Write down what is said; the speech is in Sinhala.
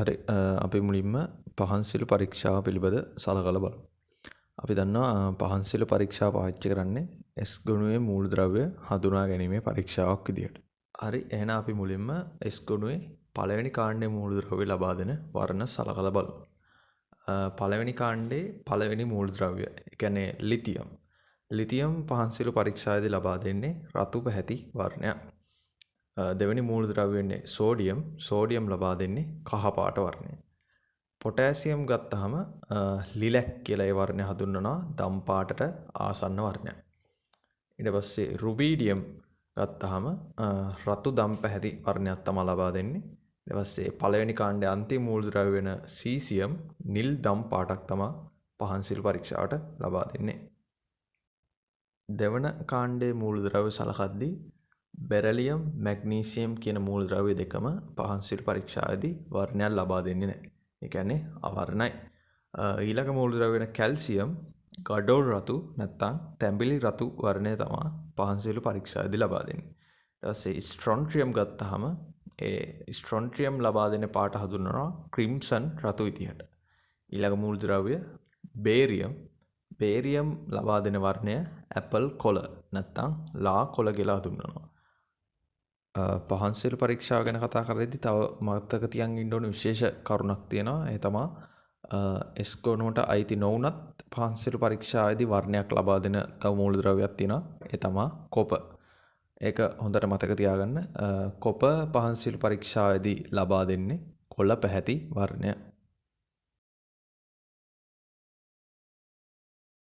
හරි අපි මුලින්ම පහන්සිල් පරීක්ෂාව පිළිබඳ සලකලා බලමු. අපි දන්නවා පහන්සිල් පරීක්ෂාව පාවිච්චි කරන්නේ S ගුණයේ මූලද්‍රව්‍ය හඳුනා ගැනීමේ පරීක්ෂාවක් විදියට. හරි එහෙනම් අපි මුලින්ම S ගුණයේ පළවෙනි කාණ්ඩයේ මූලද්‍රව්‍ය ලබා දෙන වර්ණ සලකලා බලමු. පළවෙනි කාණ්ඩයේ පළවෙනි මූලද්‍රව්‍ය ඒ කියන්නේ ලිතියම්. ලිතියම් පහන්සිල් පරීක්ෂාවේදී ලබා දෙන්නේ රතු පැහැති වර්ණයක්. දෙවෙනි මූලද්‍රව්‍ය වෙන්නේ සෝඩියම් ලබා දෙන්නේ කහ පාට වර්ණය. පොටෑසියම් ගත්තාම ලිලැක් කියලා ඒ වර්ණය හඳුන්වනවා දම් පාටට ආසන්න වර්ණයක්. ඊට පස්සේ රුබීඩියම් ගත්තාම රතු දම් පැහැති වර්ණයක් තමයි ලබා දෙන්නේ. ඊට පස්සේ පළවෙනි කාණ්ඩයේ අන්තිම මූලද්‍රව්‍ය වෙන සීසියම් නිල් දම් පාටක් තමයි පහන්සිල් පරීක්ෂාවට ලබා දෙන්නේ. දෙවන කාණ්ඩයේ මූලද්‍රව්‍ය සලකද්දී බෙරලියම් මැග්නීසියම් කියන මූලද්‍රව්‍ය දෙකම පහන්සිල් පරීක්ෂාවේදී වර්ණයක් ලබා දෙන්නේ නැහැ. ඒ කියන්නේ අවර්ණයි. ඊළඟ මූලද්‍රව්‍ය වෙන කැල්සියම් ගඩොල් රතු නැත්නම් තැඹිලි රතු වර්ණය තමයි පහන්සිල් පරීක්ෂාවේදී ලබා දෙන්නේ. ඊට පස්සේ ස්ට්‍රොන්ට්‍රියම් ගත්තාම ඒ ස්ට්‍රොන්ට්‍රියම් ලබා දෙන පාට හඳුන්වනවා ක්‍රිම්සන් රතු විදිහට. ඊළඟ මූලද්‍රව්‍ය බේරියම් ලබා දෙන වර්ණය ඇපල් කොළ නැත්නම් ලා කොළ කියලා හඳුන්වනවා. පහන්සිල් පරීක්ෂාව ගැන කතා කරද්දී තව මතක තියන් ඉන්න ඕන විශේෂ කරුණක් තියෙනවා. ඒ තමයි S ගුණයට අයිති නොවුනත් පහන්සිල් පරීක්ෂාවේදී වර්ණයක් ලබා දෙන තව මූලද්‍රව්‍යයක් තියෙනවා. ඒ තමයි කොප. ඒක හොඳට මතක තියාගන්න. කොප පහන්සිල් පරීක්ෂාවේදී ලබා දෙන්නේ කොළ පැහැති වර්ණය.